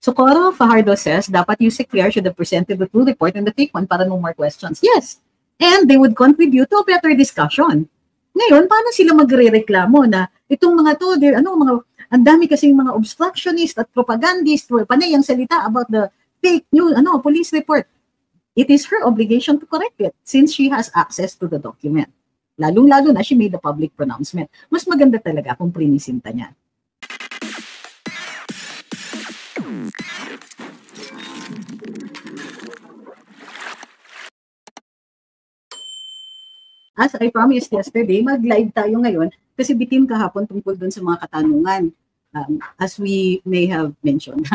Socorro Fajardo says, dapat Yusek Claire should have presented the true report and the fake one para no more questions. Yes. And they would contribute to a better discussion. Ngayon, paano sila magre-reklamo na itong mga to, ang dami kasing mga obstructionist at propagandist, panay ang salita about the fake news, police report. It is her obligation to correct it since she has access to the document. Lalong-lalo na she made a public pronouncement. Mas maganda talaga kung prinisinta niya. As I promised yesterday, mag-live tayo ngayon kasi bitin kahapon tungkol dun sa mga katanungan. As we may have mentioned.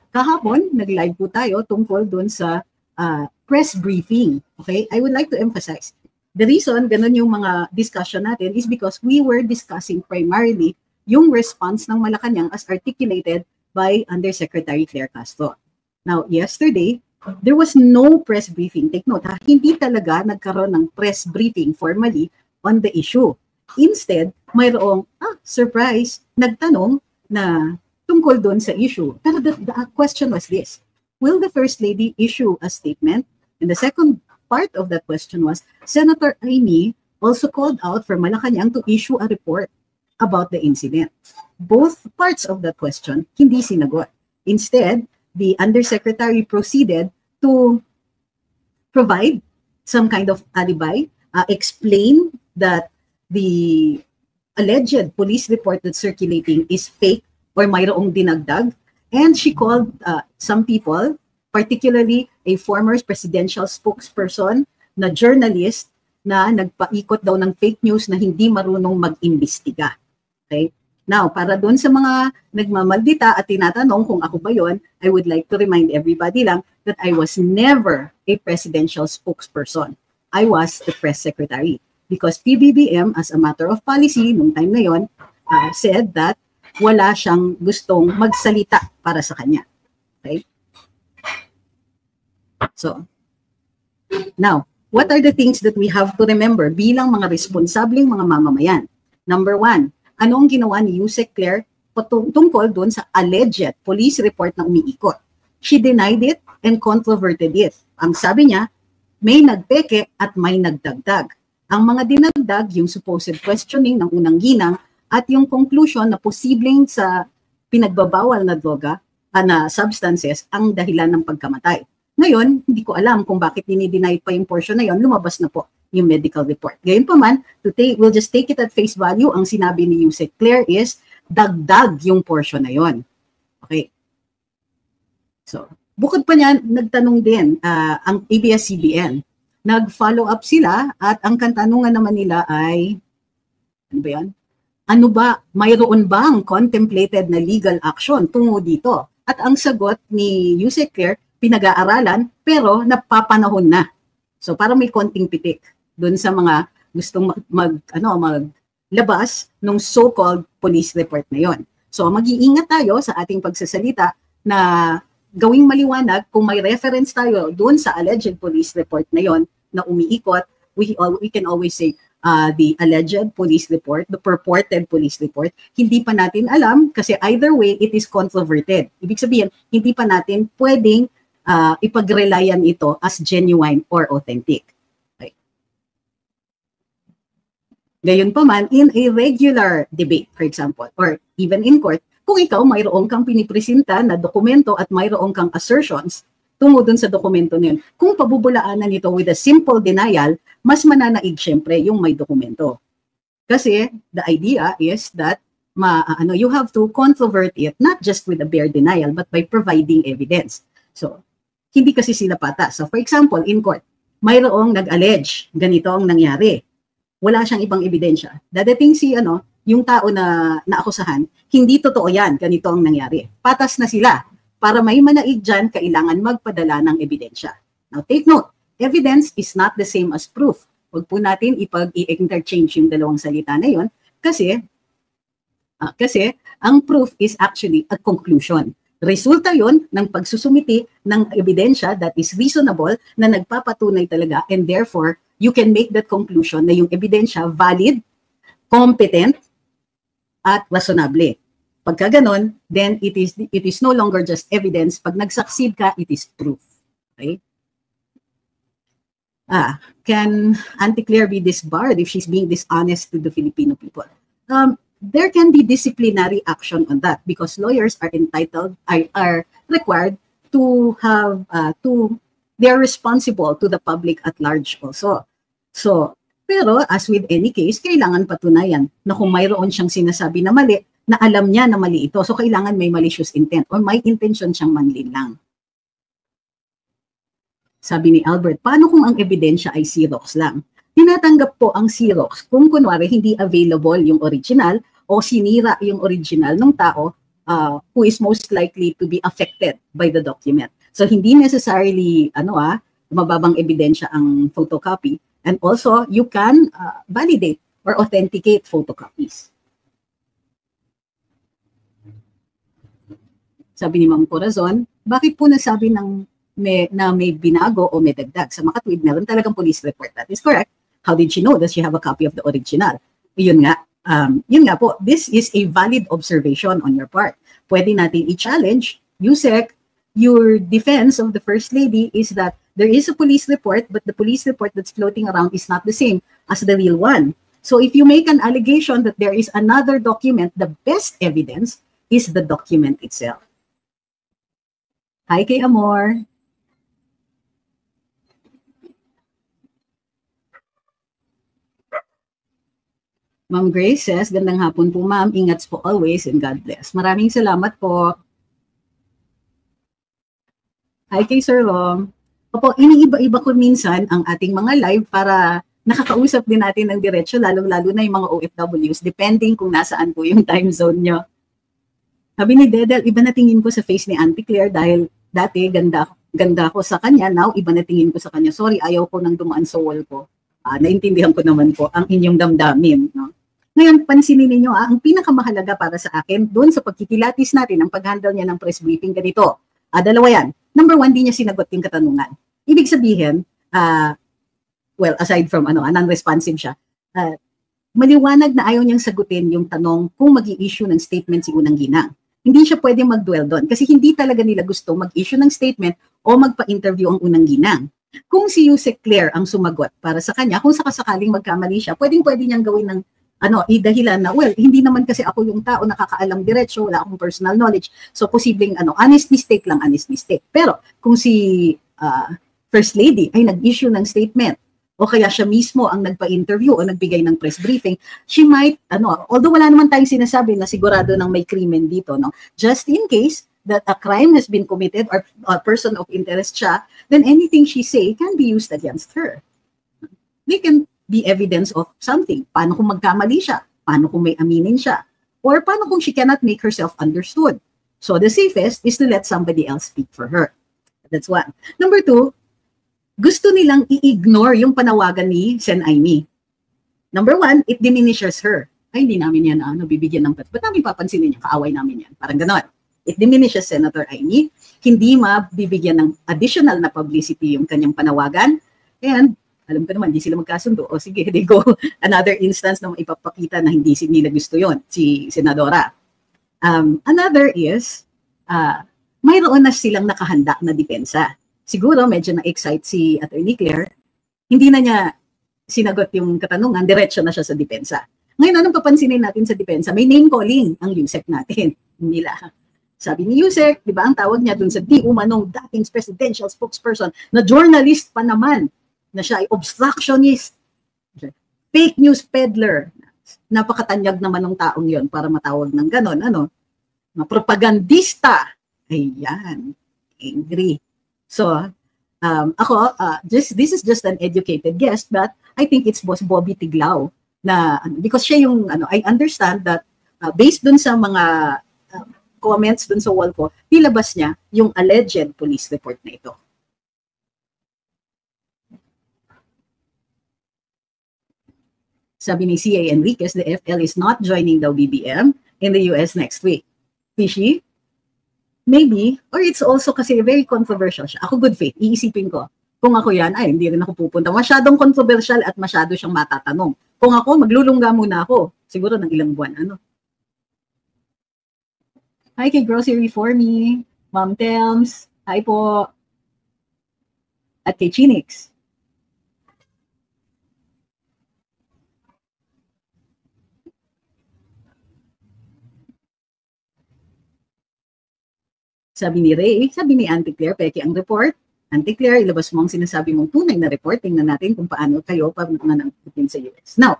Kahapon, nag-live po tayo tungkol dun sa press briefing. Okay? I would like to emphasize, the reason ganun yung mga discussion natin is because we were discussing primarily yung response ng Malacanang as articulated by Undersecretary Claire Castro. Now, yesterday, there was no press briefing. Take note, hindi talaga nagkaroon ng press briefing formally on the issue. Instead, mayroong, surprise, nagtanong na tungkol doon sa issue. Pero the question was this, will the First Lady issue a statement? And the second part of that question was, Senator Aimee also called out for Malacanang to issue a report about the incident. Both parts of that question, hindi sinagot. Instead, the Undersecretary proceeded to provide some kind of alibi, explain that the alleged police report that's circulating is fake or mayroong dinagdag, and she called some people, particularly a former presidential spokesperson na journalist na nagpaikot daw ng fake news na hindi marunong mag-imbestiga. Okay? Now, para doon sa mga nagmamaldita at tinatanong kung ako ba yon, I would like to remind everybody lang that I was never a presidential spokesperson. I was the press secretary because PBBM, as a matter of policy, nung time na yon, said that wala siyang gustong magsalita para sa kanya. Okay? So, now, what are the things that we have to remember bilang mga responsableng mga mamamayan? Number one, anong ginawa ni Yusek Claire tungkol doon sa alleged police report na umiikot? She denied it and controverted it. Ang sabi niya, may nagpeke at may nagdagdag. Ang mga dinagdag, yung supposed questioning ng unang ginang at yung conclusion na posibleng sa pinagbabawal na droga, na substances, ang dahilan ng pagkamatay. Ngayon, hindi ko alam kung bakit dinideny pa yung portion na yon, lumabas na po yung medical report. Ngayon pa man, we'll just take it at face value. Ang sinabi ni Yusek Claire is, dagdag yung portion na yon. Okay. So, bukod pa niyan, nagtanong din ang ABS-CBN. Nag-follow up sila at ang katanungan naman nila ay, ano ba yan? Ano ba, mayroon bang contemplated na legal action tungo dito? At ang sagot ni Yusek Claire, pinag-aaralan pero napapanahon na. So para may konting pitik doon sa mga gustong maglabas ng so-called police report na yon. So mag-iingat tayo sa ating pagsasalita na gawing maliwanag kung may reference tayo doon sa alleged police report na yon na umiikot, we can always say the alleged police report, the purported police report, hindi pa natin alam kasi either way it is controverted. Ibig sabihin, hindi pa natin pwedeng ipag-relyan ito as genuine or authentic. Okay. Gayon pa man, in a regular debate, for example, or even in court, kung ikaw mayroong kang pinipresenta na dokumento at mayroong kang assertions tungo dun sa dokumento na yun, kung pabubulaanan ito with a simple denial, mas mananaig syempre yung may dokumento. Kasi the idea is that you have to controvert it not just with a bare denial but by providing evidence. So, hindi kasi sila patas. So, for example, in court, mayroong nag-allege, ganito ang nangyari. Wala siyang ibang ebidensya. Dadating yung tao na naakusahan, hindi totoo yan, ganito ang nangyari. Patas na sila. Para may manaig dyan, kailangan magpadala ng ebidensya. Now, take note, evidence is not the same as proof. Huwag po natin ipag-i-interchange yung dalawang salita na yon kasi ang proof is actually a conclusion. Resulta yon ng pagsusumiti ng ebidensya that is reasonable na nagpapatunay talaga and therefore, you can make that conclusion na yung ebidensya valid, competent, at reasonable. Pagka ganon, then it is no longer just evidence. Pag nag-succeed ka, it is proof. Okay? Can Auntie Claire be disbarred if she's being dishonest to the Filipino people? There can be disciplinary action on that because lawyers are required to have, they're responsible to the public at large also. So, pero as with any case, kailangan patunayan na kung mayroon siyang sinasabi na mali, na alam niya na mali ito. So, kailangan may malicious intent or may intention siyang manlin lang. Sabi ni Albert, paano kung ang ebidensya ay Xerox lang? Tinatanggap po ang Xerox kung kunwari hindi available yung original o sinira yung original ng tao who is most likely to be affected by the document. So, hindi necessarily, mababang ebidensya ang photocopy. And also, you can validate or authenticate photocopies. Sabi ni Ma'am Corazon, bakit po nasabi na may binago o may dagdag? Sa Makatwid, meron talagang police report. That is correct. How did she know? Does she have a copy of the original? Yun nga po, this is a valid observation on your part. Pwede natin i-challenge, Yusek, your defense of the First Lady is that there is a police report, but the police report that's floating around is not the same as the real one. So if you make an allegation that there is another document, the best evidence is the document itself. Hi kay Amor. Ma'am Grace says, gandang hapon po ma'am, ingat po always and God bless. Maraming salamat po. Hi kay Sir Rom. Opo, iniiba-iba ko minsan ang ating mga live para nakakausap din natin ng diretsyo, lalong-lalo na yung mga OFWs, depending kung nasaan po yung time zone nyo. Sabi ni Dedel, iba na tingin ko sa face ni Auntie Claire dahil dati ganda ko sa kanya, now iba na tingin ko sa kanya. Sorry, ayaw ko nang dumaan sa wall ko. Naintindihan ko naman po ang inyong damdamin. No? Ngayon, pansinin ninyo, ang pinakamahalaga para sa akin, doon sa pagkikilatis natin, ang pag-handle niya ng press briefing ganito. Dalawa yan. Number one, di niya sinagot yung katanungan. Ibig sabihin, well, aside from non-responsive siya, maliwanag na ayaw niyang sagutin yung tanong kung mag-i-issue ng statement si Unang Ginang. Hindi siya pwede mag-dwell doon kasi hindi talaga nila gusto mag-issue ng statement o magpa-interview ang Unang Ginang. Kung si Yusek Claire ang sumagot para sa kanya, kung sakasakaling magkamali siya, pwedeng-pwede niyang gawin ng idahilan na, well, hindi naman kasi ako yung tao nakakaalam diretsyo, wala akong personal knowledge. So, posibleng honest mistake lang, honest mistake. Pero, kung si First Lady ay nag-issue ng statement, o kaya siya mismo ang nagpa-interview o nagbigay ng press briefing, she might, although wala naman tayong sinasabi na sigurado ng may krimen dito, no? Just in case that a crime has been committed or a person of interest siya, then anything she say can be used against her. They can be evidence of something. Paano kung magkamali siya? Paano kung may aminin siya? Or paano kung she cannot make herself understood? So the safest is to let somebody else speak for her. That's one. Number two, gusto nilang i-ignore yung panawagan ni Sen. Aimee. Number one, it diminishes her. Ay, hindi namin yan bibigyan ng ba't namin papansinin niya, kaaway namin yan. Parang ganon. It diminishes Senator Aimee. Hindi mabibigyan ng additional na publicity yung kanyang panawagan. And alam ko naman, hindi sila magkasundo. O sige, they go another instance na ipapakita na hindi nila gusto yon si Senadora. Another is, mayroon na silang nakahanda na depensa. Siguro medyo na-excite si Attorney Claire, hindi na niya sinagot yung katanungan, diretso na siya sa depensa. Ngayon, anong papansinin natin sa depensa? May name calling ang Yusek natin. Nila. Sabi ni Yusek, di ba ang tawag niya dun sa di umanong dating presidential spokesperson na journalist pa naman, na siya ay obstructionist, fake news peddler. Napakatanyag naman ng taong yon para matawag ng ganon. Na propagandista. Ayan. Angry. So, this is just an educated guess, but I think it's Boss Bobby Tiglao na, because siya yung, I understand that based dun sa mga comments dun sa wall ko, nilabas niya yung alleged police report na ito. Sabi ni C.A. Enriquez, the FL is not joining the BBM in the US next week. Fishy? Maybe, or it's also kasi very controversial siya. Ako good faith, iisipin ko. Kung ako yan, ay hindi rin ako pupunta. Masyadong controversial at masyado siyang matatanong. Kung ako, maglulungga muna ako. Siguro ng ilang buwan, Hi kay Grocery for Me, Ma'am Telms, hi po, at kay Chinix. Sabi ni Ray, sabi ni Auntie Claire, peke ang report. Auntie Claire, ilabas mo ang sinasabi mong tunay na report. Tingnan natin kung paano kayo pananangkitin sa US. Now,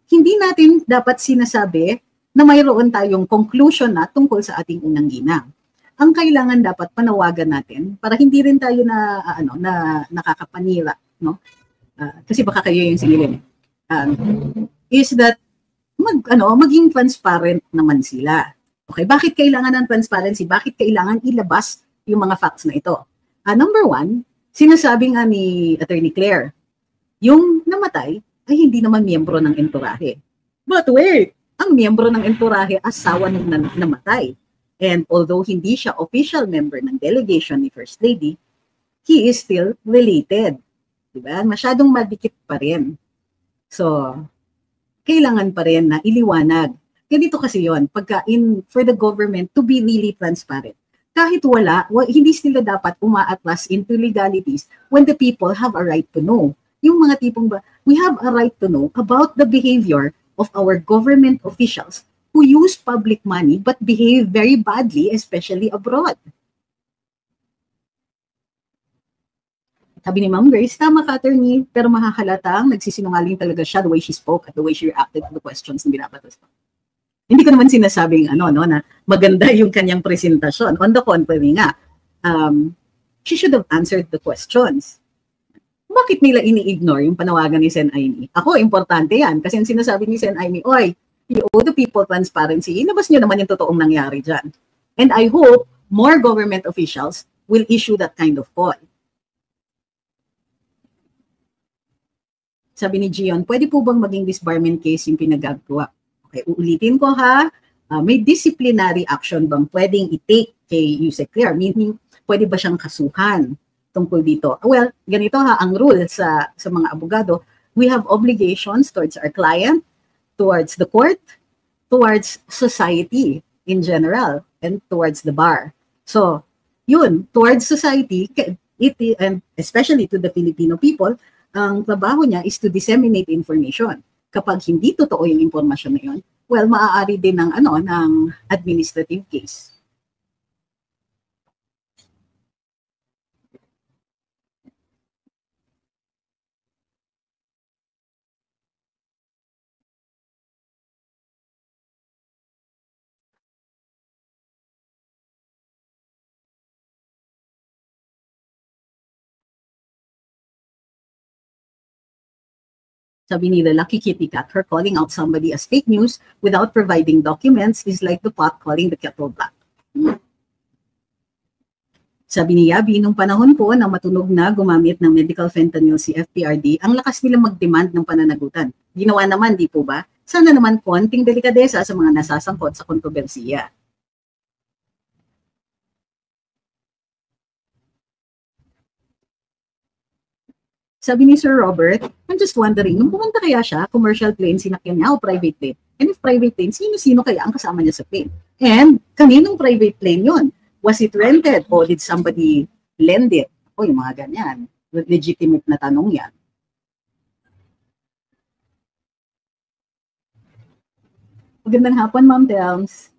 hindi natin dapat sinasabi na mayroon tayong conclusion na tungkol sa ating unang ginang. Ang kailangan dapat panawagan natin para hindi rin tayo na nakakapanira, no? Kasi baka kayo yung singilin. Is that maging transparent naman sila. Okay, bakit kailangan ng transparency? Bakit kailangan ilabas yung mga facts na ito? Number one, sinasabi nga ni Attorney Claire, yung namatay ay hindi naman miyembro ng entourahe. But wait, ang miyembro ng entourahe asawa ng namatay. And although hindi siya official member ng delegation ni First Lady, he is still related. Diba? Masyadong madikit pa rin. So, kailangan pa rin na iliwanag. Ganito kasi yon pagka for the government to be really transparent. Kahit hindi sila dapat umaatras into legalities when the people have a right to know. Yung mga tipong we have a right to know about the behavior of our government officials who use public money but behave very badly, especially abroad. Sabi ni Ma'am Grace, tama ka, attorney, pero makakalatang nagsisinungaling talaga siya the way she spoke at the way she reacted to the questions na binabatas ko. Hindi ko naman sinasabing na maganda yung kanyang presentasyon. On the contrary nga, she should have answered the questions. Bakit nila ini-ignore yung panawagan ni Sen Aimee? Ako, importante yan. Kasi yung sinasabi ni Sen Aimee, oy, you owe the people transparency. Ilabas nyo naman yung totoong nangyari dyan. And I hope more government officials will issue that kind of call. Sabi ni Gion, pwede po bang maging disbarment case yung pinagagawa? Okay, uulitin ko ha, may disciplinary action bang pwedeng i-take kay Yusek Claire? Meaning, pwede ba siyang kasuhan tungkol dito? Well, ganito ha, ang rule sa mga abogado, we have obligations towards our client, towards the court, towards society in general, and towards the bar. So, yun, towards society, and especially to the Filipino people, ang trabaho niya is to disseminate information. Kapag hindi totoo yung impormasyon na yun, well, maaari din ng administrative case. Sabi ni the Lucky Kitty Cat, her calling out somebody as fake news without providing documents is like the pot calling the kettle black. Sabi ni Yabi, nung panahon po na matunog na gumamit ng medical fentanyl si FPRD, ang lakas nila mag-demand ng pananagutan. Ginawa naman, di po ba? Sana naman konting delikadesa sa mga nasasangkot sa kontrobersiya. Sabi ni Sir Robert, I'm just wondering, nung pumunta kaya siya, commercial plane, sinakyan niya o private plane? And if private plane, sino-sino kaya ang kasama niya sa plane? And kaninong private plane yun? Was it rented or did somebody lend it? O yung mga ganyan. Legitimate na tanong yan. Magandang hapon, Ma'am Telms.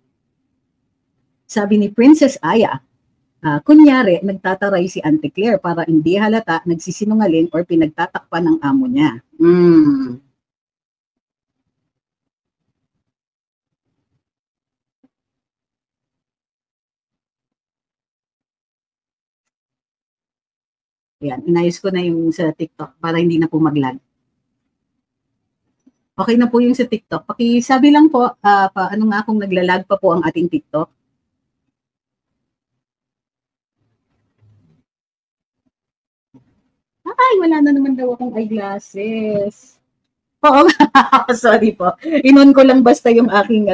Sabi ni Princess Aya, kunyari, nagtataray si Auntie Claire para hindi halata, nagsisinungaling or pinagtatakpan ng amo niya. Yan, inayos ko na yung sa TikTok para hindi na po mag-lag. Okay na po yung sa TikTok. Pakisabi lang po, ano nga kung naglalag pa po ang ating TikTok. Ay, wala na naman daw akong eyeglasses. Oo, sorry po. Inon ko lang basta yung aking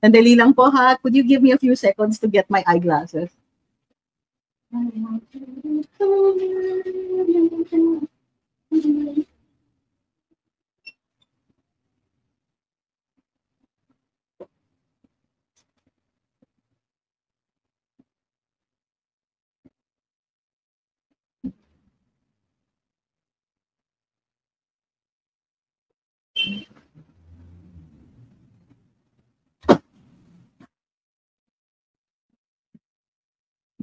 Sandali lang po ha. Could you give me a few seconds to get my eyeglasses?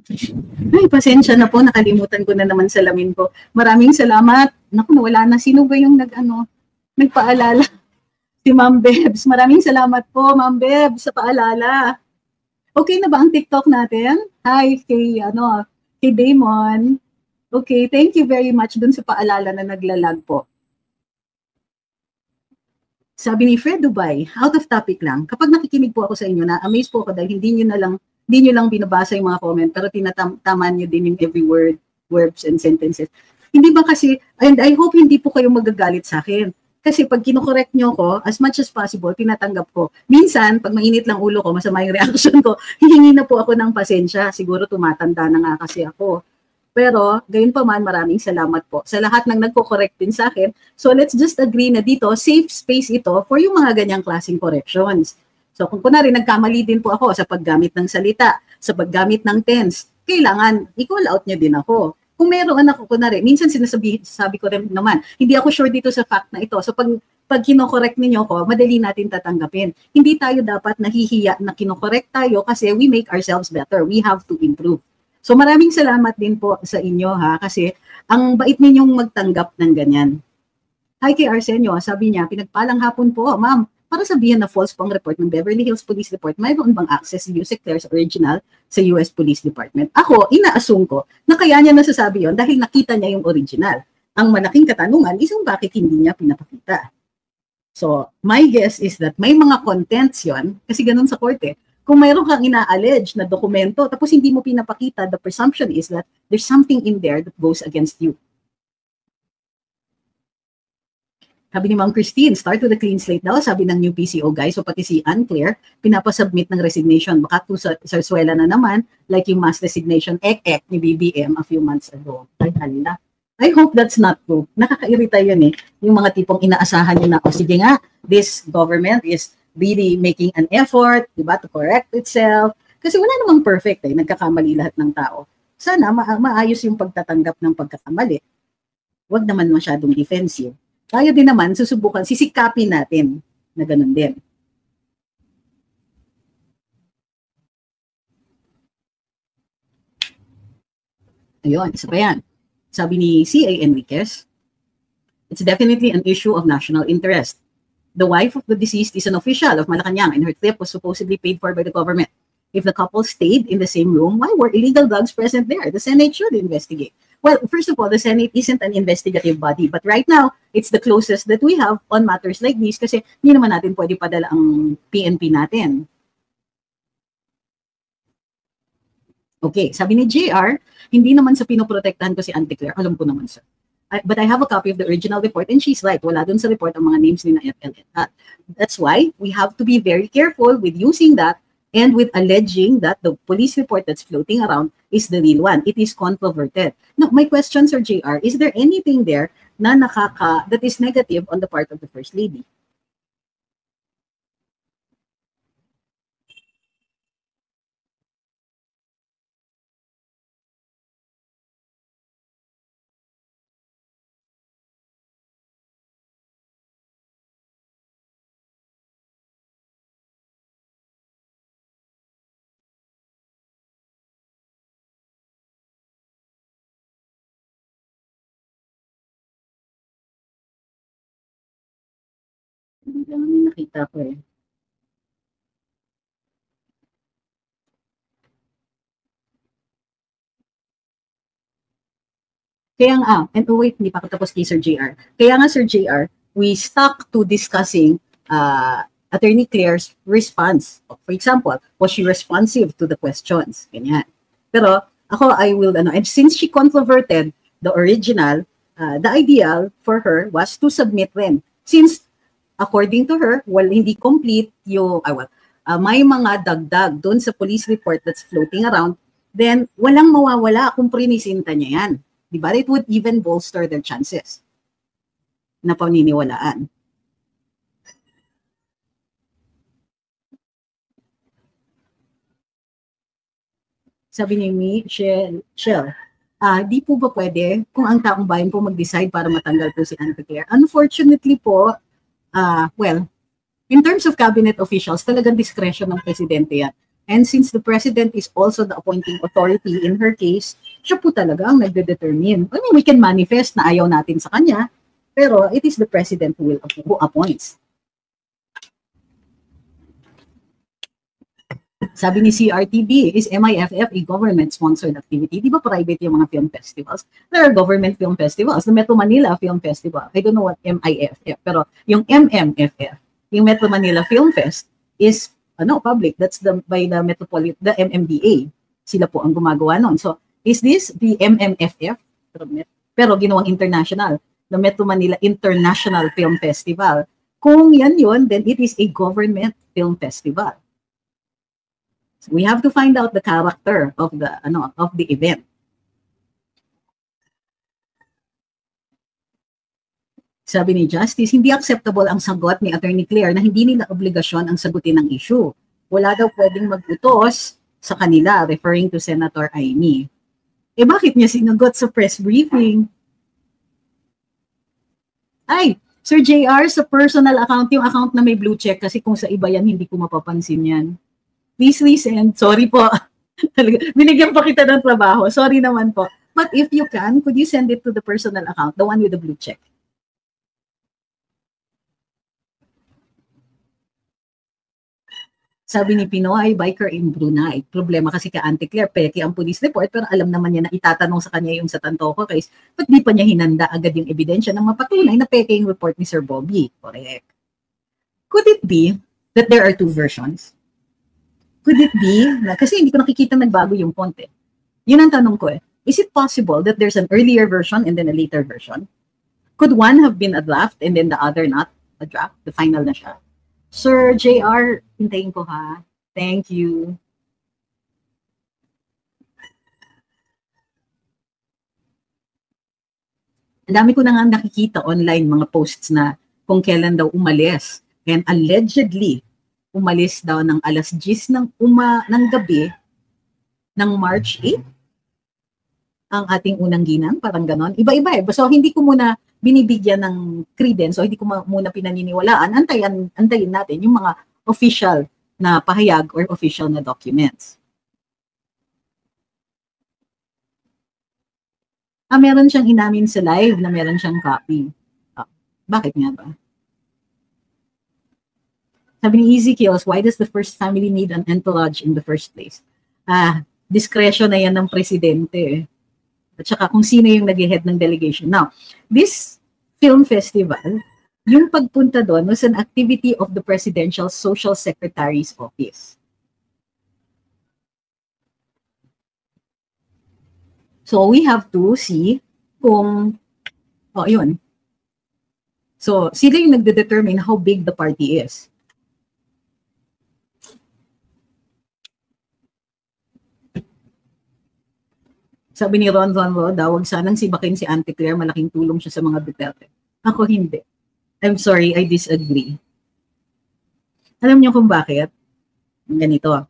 Ay, pasensya na po, nakalimutan ko na naman salamin ko. Maraming salamat. Naku, nawala na. Sino ba yung nagpaalala? Si Ma'am Bebs. Maraming salamat po, Ma'am Bebs, sa paalala. Okay na ba ang TikTok natin? Hi kay Damon. Okay, thank you very much dun sa paalala na naglalag po. Sabi ni Fred Dubai, out of topic lang, kapag nakikinig po ako sa inyo, na-amaze po ako dahil hindi nyo lang binabasa yung mga comment, pero tinataman nyo din yung every word, verbs, and sentences. Hindi ba kasi, and I hope hindi po kayo magagalit sa akin. Kasi pag kinokorek nyo ko, as much as possible, tinatanggap ko. Minsan, pag mainit lang ulo ko, masama yung reaction ko, hihingi na po ako ng pasensya. Siguro tumatanda na nga kasi ako. Pero, gayon pa man, maraming salamat po sa lahat ng nagko-correct din sa akin. So, let's just agree na dito, safe space ito for yung mga ganyang klaseng corrections. So, kung kunwari, nagkamali din po ako sa paggamit ng salita, sa paggamit ng tense, kailangan i-call out nyo din ako. Kung meron ako, kunwari, minsan sabi ko rin naman, hindi ako sure dito sa fact na ito. So, pag kinokorek ninyo ko, madali natin tatanggapin. Hindi tayo dapat nahihiya na kinokorek tayo kasi we make ourselves better. We have to improve. So maraming salamat din po sa inyo kasi ang bait ninyong magtanggap ng ganyan. Hi kay Arsenio, sabi niya, pinagpalang hapon po, ma'am, para sabihin na false po ang report ng Beverly Hills Police Report, mayroon bang access si Yusek Claire's original sa US Police Department? Ako, ina-assume ko na kaya niya nasasabi yon dahil nakita niya yung original. Ang malaking katanungan is yung bakit hindi niya pinapakita. So, my guess is that may mga contents yon, kasi ganun sa korte. Kung mayroon kang ina-allege na dokumento, tapos hindi mo pinapakita, the presumption is that there's something in there that goes against you. Sabi ni Ma'am Christine, start with a clean slate daw, sabi ng new PCO guys. So pati si Unclear, pinapasubmit ng resignation. Baka sarsuela na naman, like yung mass resignation ek-ek ni BBM a few months ago. Ay, hala. I hope that's not true. Nakakairita yun yung mga tipong inaasahan nyo na, sige nga, this government is really making an effort, diba, to correct itself. Kasi wala namang perfect nagkakamali lahat ng tao. Sana maayos yung pagtatanggap ng pagkakamali. Huwag naman masyadong defensive. Tayo din naman, susubukan, sisikapin natin na ganun din. Ayun, isa pa yan. Sabi ni C.A. Enriquez, it's definitely an issue of national interest. The wife of the deceased is an official of Malacanang and her trip was supposedly paid for by the government. If the couple stayed in the same room, why were illegal drugs present there? The Senate should investigate. Well, first of all, the Senate isn't an investigative body, but right now, it's the closest that we have on matters like this kasi hindi naman natin pwede padala ang PNP natin. Okay, sabi ni JR, hindi naman sa pinoprotektahan ko si Auntie Claire. Alam ko naman, sir. But I have a copy of the original report and she's right. Wala dun sa report ang mga names ni na FLN. That's why we have to be very careful with using that and with alleging that the police report that's floating around is the real one. It is controverted. Now, my question, Sir JR, is there anything there na that is negative on the part of the First Lady? Hindi lang nakita ko Kaya nga, and wait, hindi pa ako tapos kay Sir JR. Kaya nga, Sir JR, we stuck to discussing Attorney Claire's response. For example, was she responsive to the questions? Ganyan. Pero ako, I will, and since she controverted the original, the ideal for her was to submit them. Since, according to her, hindi complete yung, may mga dagdag doon sa police report that's floating around, then walang mawawala kung prinisinta niya yan. Diba? It would even bolster their chances na paniniwalaan. Sabi ni Michelle, di po ba pwede kung ang taong bayan po mag-decide para matanggal po si Auntie Claire? Unfortunately po, well, in terms of cabinet officials, talagang discretion ng presidente yan. And since the president is also the appointing authority in her case, siya po talaga ang nagde-determine. I mean, we can manifest na ayaw natin sa kanya, pero it is the president who appoints. Sabi ni CRTB, is MIFF a government-sponsored activity? Di ba private yung mga film festivals? There are government film festivals. The Metro Manila Film Festival. I don't know what MIFF, pero yung MMFF, yung Metro Manila Film Fest is public. That's by the Metropolitan, the MMDA. Sila po ang gumagawa nun. So, is this the MMFF? Pero ginawang international. The Metro Manila International Film Festival. Kung yan yun, then it is a government film festival. So we have to find out the character of the event. Sabi ni Justice, hindi acceptable ang sagot ni Attorney Claire na hindi nila obligasyon ang sagutin ng issue. Wala daw pwedeng mag-utos sa kanila, referring to Senator Aimee. Bakit niya sinagot sa press briefing? Ay, Sir JR, sa personal account, yung account na may blue check, kasi kung sa iba yan, hindi ko mapapansin yan. Please resend. Sorry po. Binigyan pa kita ng trabaho. Sorry naman po. But if you can, could you send it to the personal account, the one with the blue check? Sabi ni Pinoy, biker in Brunei. Problema kasi ka Auntie Claire, peke ang police report, pero alam naman niya na itatanong sa kanya yung sa Tantoco case, ba't di pa niya hinanda agad yung ebidensya ng mapatunay na peke yung report ni Sir Bobby? Correct. Could it be that there are two versions? Could it be, kasi hindi ko nakikita nagbago yung font eh. Yun ang tanong ko eh. Is it possible that there's an earlier version and then a later version? Could one have been a draft and then the other not a draft? The final na siya. Sir JR, hintayin ko ha. Thank you. Ang dami ko na nga nakikita online mga posts na kung kailan daw umalis. And allegedly, umalis daw ng alas 10 ng gabi ng March 8 ang ating unang ginang, parang ganon. Iba-iba eh. So hindi ko muna binibigyan ng credence, so hindi ko muna pinaniniwalaan. Antayin natin yung mga official na pahayag or official na documents. Meron siyang inamin sa live na meron siyang copy. Bakit nga ba? Sabi ni Easy Kills, why does the first family need an entourage in the first place? Discretion na yan ng presidente. At saka kung sino yung nag-head ng delegation. Now, this film festival, yung pagpunta doon was an activity of the Presidential Social Secretary's Office. So we have to see kung, yun. So sila yung nagde-determine how big the party is. Sabi ni Ron daw, wag sanang sibakin si Auntie Claire, malaking tulong siya sa mga Duterte. Ako hindi. I'm sorry, I disagree. Alam niyo kung bakit? Ganito.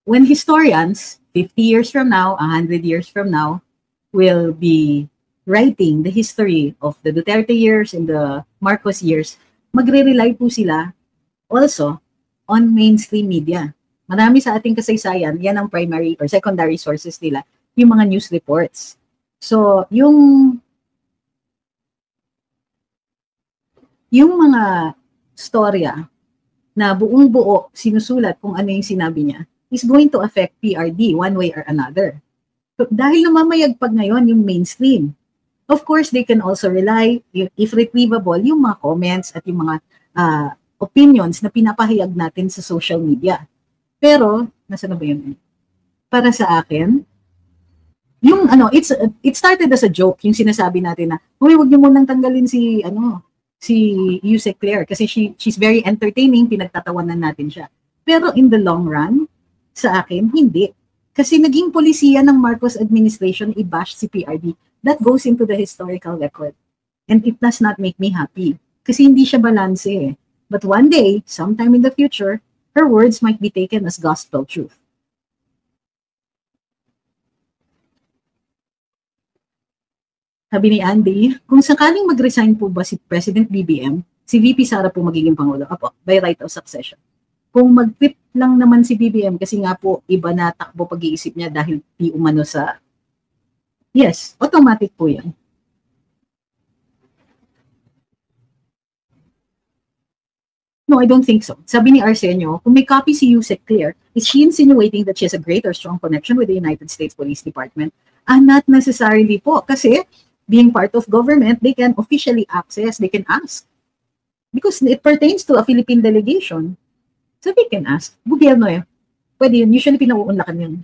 When historians, 50 years from now, 100 years from now, will be writing the history of the Duterte years and the Marcos years, magre-rely po sila also on mainstream media. Marami sa ating kasaysayan, yan ang primary or secondary sources nila, yung mga news reports. So, yung mga storya na buong buo sinusulat kung ano yung sinabi niya is going to affect PRD one way or another. So, dahil namamayagpag ngayon yung mainstream, of course, they can also rely, if retrievable, yung mga comments at yung mga opinions na pinapahayag natin sa social media. Pero, nasa na ba yun? Para sa akin, yung it started as a joke, yung sinasabi natin na, huwag niyo munang tanggalin si Yusek Claire kasi she's very entertaining, pinagtatawanan natin siya. Pero in the long run, sa akin, hindi. Kasi naging polisiya ng Marcos administration, i-bash si PRD. That goes into the historical record. And it does not make me happy. Kasi hindi siya balanse eh. But one day, sometime in the future, her words might be taken as gospel truth. Sabi ni Andy, kung sakaling mag-resign po ba si President BBM, si VP Sara po magiging Pangulo. Apo, by right of succession. Kung lang naman si BBM kasi nga po iba na takbo pag-iisip niya dahil di umano sa... Yes, automatic po yan. No, I don't think so. Sabi ni Arsenio, kung may copy si Yusek Clear, is she insinuating that she has a great or strong connection with the United States Police Department? Not necessarily po. Kasi being part of government, they can officially access, they can ask. Because it pertains to a Philippine delegation. So they can ask. Gobyerno eh. Pwede yun. Usually pinauunlakan yun.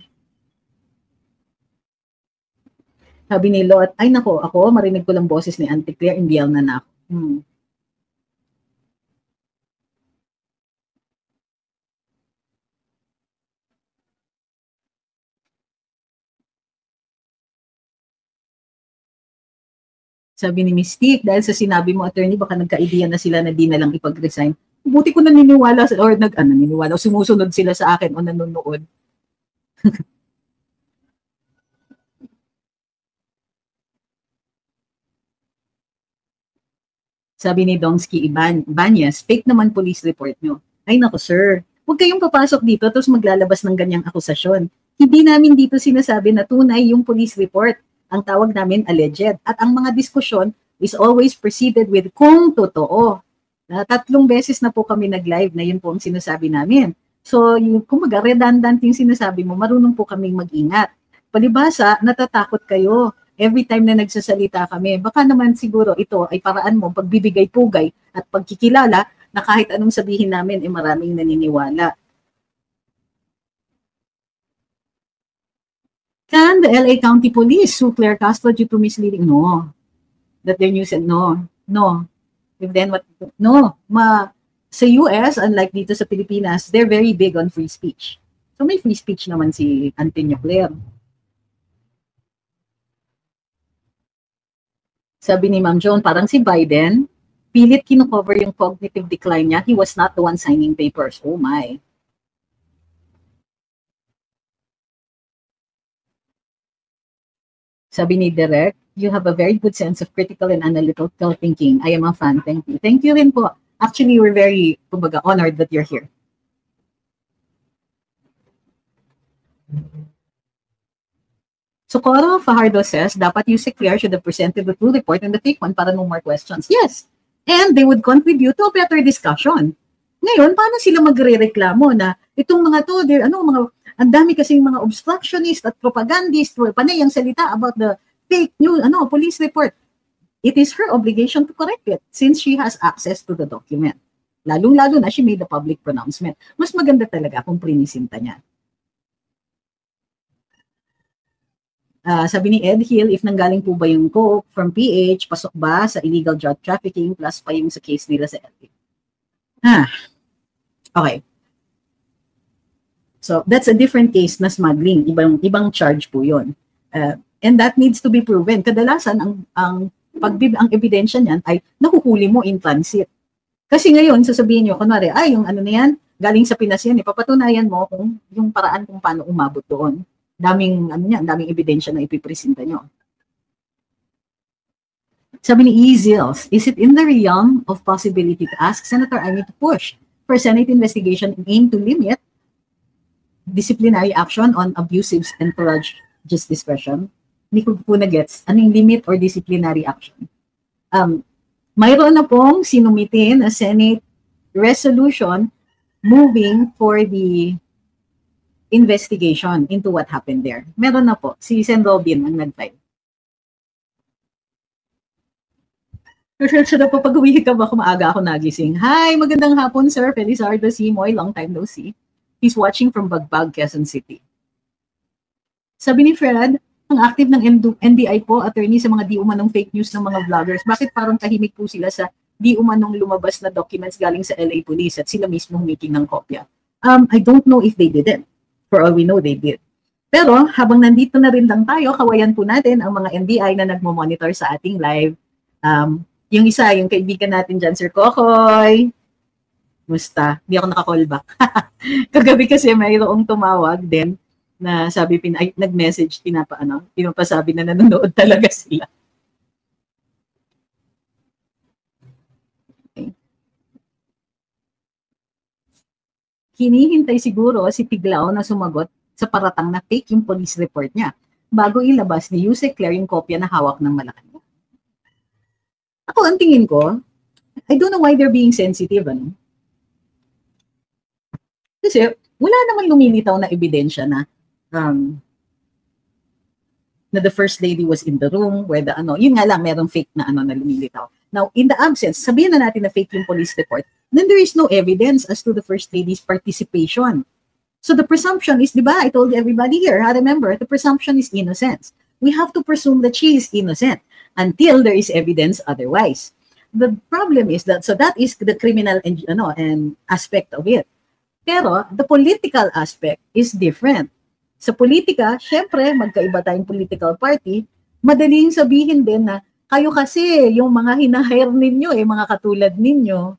Sabi ni Lot, ay nako, ako marinig ko lang boses ni Auntie Claire, imbiyaw na ako. Sabi ni Mystique, dahil sa sinabi mo, attorney, baka nagka-idea na sila na di na lang ipag-resign. Buti ko naniniwala or naniniwala, sumusunod sila sa akin o nanonood. Sabi ni Donsky Ibanez, fake naman police report nyo. Ay nako sir, huwag kayong papasok dito tapos maglalabas ng ganyang akusasyon. Hindi namin dito sinasabi na tunay yung police report. Ang tawag namin alleged. At ang mga diskusyon is always preceded with kung totoo. 3 beses na po kami nag-live na yun po ang sinasabi namin. So, kung redundant yung sinasabi mo, marunong po kaming mag-ingat. Palibasa, natatakot kayo every time na nagsasalita kami. Baka naman siguro ito ay paraan mo pagbibigay-pugay at pagkikilala na kahit anong sabihin namin ay maraming naniniwala. Can the LA County Police sue Claire Castro due to misleading? No. That their news said no. No. If then what? No. Sa US, unlike dito sa Pilipinas, they're very big on free speech. So may free speech naman si Antonio Claire. Sabi ni Ma'am Joan, parang si Biden, pilit kinocover yung cognitive decline niya. He was not the one signing papers. Oh my. Sabi ni Derek, you have a very good sense of critical and analytical thinking. I am a fan. Thank you. Thank you rin po. Actually, we're very, kumbaga, honored that you're here. Socorro Fajardo says, dapat Yusek Clear should have presented the true report and the fake one para no more questions. Yes. And they would contribute to a better discussion. Ngayon, paano sila magre-reklamo na itong mga to, ang dami kasi mga obstructionist at propagandist, panay ang salita about the fake news, police report. It is her obligation to correct it since she has access to the document. Lalong-lalo na she made the public pronouncement. Mas maganda talaga kung prinisinta niya. Sabi ni Ed Hill, if nanggaling po ba yung coke from PH, pasok ba sa illegal drug trafficking plus pa yung sa case nila sa LA? Okay. So that's a different case na smuggling, ibang charge po 'yon. And that needs to be proven. Kadalasan ang ebidensya niyan ay nahuhuli mo in transit. Kasi ngayon sasabihin niyo kunwari, ay yung ano na yan, galing sa Pinas yan, ipapatunayan mo kung yung paraan kung paano umabot doon. Daming ebidensya na ipipresenta niyo. Sabi ni Ezils, is it in the realm of possibility to ask Senator Amy to push for Senate investigation aimed to limit disciplinary action on abusive and courageous discretion? Hindi ko po na-gets. Ano yung limit or disciplinary action? Mayroon na pong sinumitin a Senate resolution moving for the investigation into what happened there. Meron na po. Si Sen Robin ang nag-file. Sure po pag-uwi ka ba? Maaga ako nagising. Hi, magandang hapon, Sir Felizardo Simoy. Long time no see. He's watching from Bagbag, Quezon City. Sabi ni Fred, ang active ng NBI po, attorney, sa mga di umanong fake news ng mga vloggers. Bakit parang tahimik po sila sa di umanong lumabas na documents galing sa LA Police at sila mismo humiking ng kopya? I don't know if they didn't. For all we know, they did. Pero habang nandito na rin lang tayo, kawayan po natin ang mga NBI na nagmo-monitor sa ating live. Yung isa, yung kaibigan natin dyan, Sir Kokoy. Musta? Hindi ako naka-call back. Kagabi kasi mayroong tumawag din na sabi, nag-message, pinapasabi na nanonood talaga sila. Okay. hinihintay siguro si Tiglao na sumagot sa paratang na fake yung police report niya bago ilabas ni Yusek Claire yung kopya na hawak ng Malacanang. Ako, ang tingin ko, I don't know why they're being sensitive, ano? Kasi wala naman lumilitaw na ebidensya na na the first lady was in the room where the yun nga lang, merong fake na na lumilitaw. Now, in the absence, sabihin na natin na fake yung police report, then there is no evidence as to the first lady's participation. So the presumption is, di ba, I told everybody here, remember, the presumption is innocence. We have to presume that she is innocent until there is evidence otherwise. The problem is that, so that is the criminal and aspect of it. Pero the political aspect is different. Sa politika, syempre, magkaiba tayong political party, madaling sabihin din na kayo kasi yung mga hinahire ninyo, mga katulad ninyo.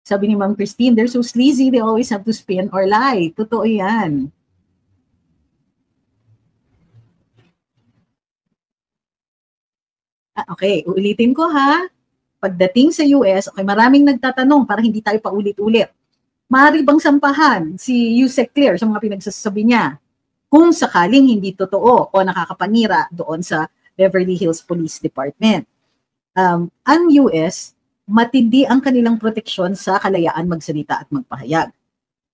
Sabi ni Ma'am Christine, they're so sleazy, they always have to spin or lie. Totoo yan. Okay, uulitin ko ha. Pagdating sa US, okay, maraming nagtatanong para hindi tayo paulit-ulit. Maaari bang sampahan si Yusek Claire sa mga pinagsasabi niya kung sakaling hindi totoo o nakakapanira doon sa Beverly Hills Police Department? Ang US, matindi ang kanilang proteksyon sa kalayaan magsalita at magpahayag.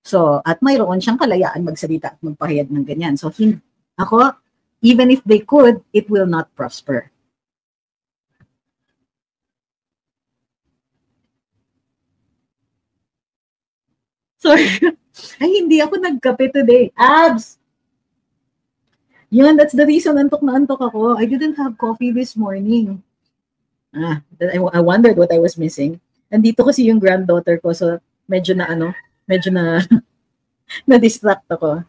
So, at mayroon siyang kalayaan magsalita at magpahayag ng ganyan. So, ako, even if they could, it will not prosper. Sorry. Ay, hindi ako nagkape today. Abs! Yun, that's the reason antok na antok ako. I didn't have coffee this morning. I wondered what I was missing. Andito kasi yung granddaughter ko, so medyo na na-distract ako.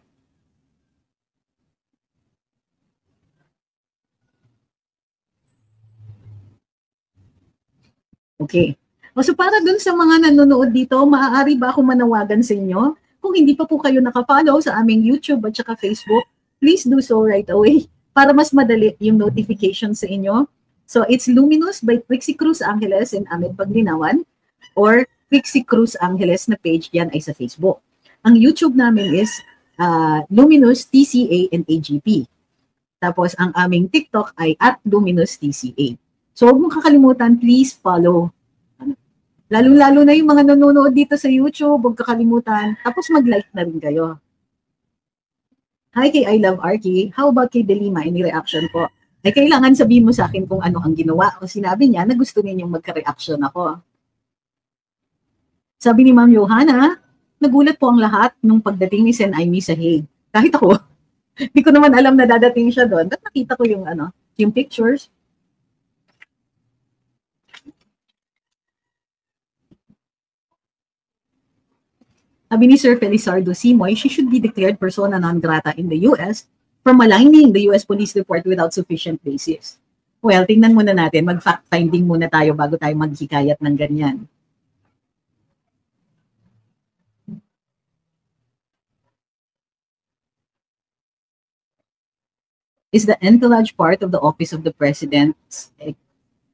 Okay. So para dun sa mga nanonood dito, maaari ba ako manawagan sa inyo? Kung hindi pa po kayo nakapollow sa aming YouTube at saka Facebook, please do so right away para mas madali yung notification sa inyo. So it's Luminous by Trixie Cruz Angeles and Ahmed Paglinawan, or Trixie Cruz Angeles na page, yan ay sa Facebook. Ang YouTube namin is Luminous TCA and AGP. Tapos ang aming TikTok ay @Luminous TCA. So huwag mong kakalimutan, please follow. Lalo-lalo na yung mga nanonood dito sa YouTube, huwag kakalimutan. Tapos mag-like na rin kayo. Hi kay I Love Arky. How about kay Delima? Any reaction po? Ay kailangan sabihin mo sa akin kung ano ang ginawa. O sinabi niya na gusto ninyong magka-reaction ako. Sabi ni Ma'am Johanna, nagulat po ang lahat nung pagdating ni Sen Aimee sa Hague. Kahit ako, hindi ko naman alam na dadating siya doon. At nakita ko yung yung pictures. Sabi ni Sir Felizardo Simoy, she should be declared persona non grata in the US for maligning the US police report without sufficient basis. Well, tingnan muna natin, mag-fact-finding muna tayo bago tayo maghikayat ng ganyan. Is the entourage part of the office of the president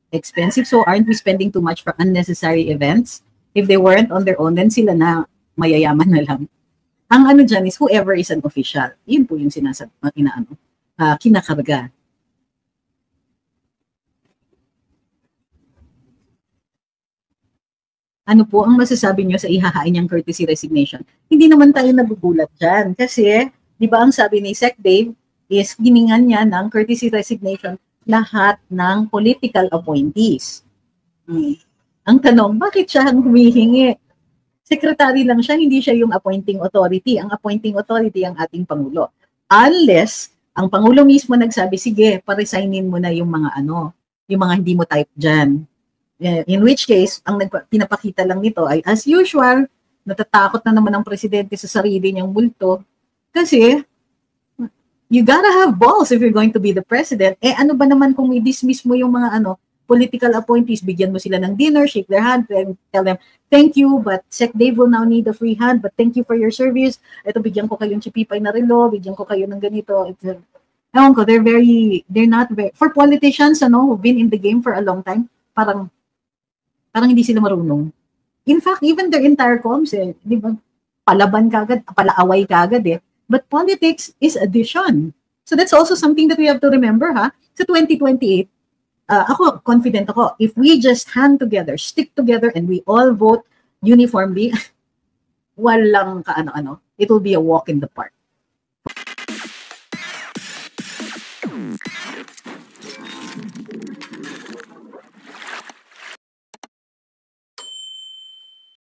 expensive? So aren't we spending too much for unnecessary events? If they weren't on their own, then sila na mayayaman na lang. Ang dyan is whoever is an official. Yun po yung kinakarga. Ano po ang masasabi nyo sa ihahain niyang courtesy resignation? Hindi naman tayo nagugulat dyan. Kasi, di ba ang sabi ni Sec Dave is giningan niya ng courtesy resignation lahat ng political appointees. Ang tanong, bakit siya ang humihingi? Secretary lang siya, hindi siya yung appointing authority. Ang appointing authority ang ating Pangulo. Unless, ang Pangulo mismo nagsabi, sige, paresignin mo na yung mga yung mga hindi mo type dyan. In which case, ang pinapakita lang nito ay, as usual, natatakot na naman ang presidente sa sarili niyang multo. Kasi, you gotta have balls if you're going to be the president. Ano ba naman kung i-dismiss mo yung mga political appointees, bigyan mo sila ng dinner, shake their hand, and tell them, thank you, but Sec Dave will now need a free hand, but thank you for your service. Ito, bigyan ko kayong chipipay na relo, bigyan ko kayo ng ganito. ewan ko, they're not very, for politicians, who've been in the game for a long time, parang hindi sila marunong. In fact, even their entire comms, di ba, palaban kagad, palaaway kagad But politics is addition. So that's also something that we have to remember, ha? Sa 2028, ako, confident ako, if we just hand together, stick together, and we all vote uniformly, walang kaano-ano, it will be a walk in the park.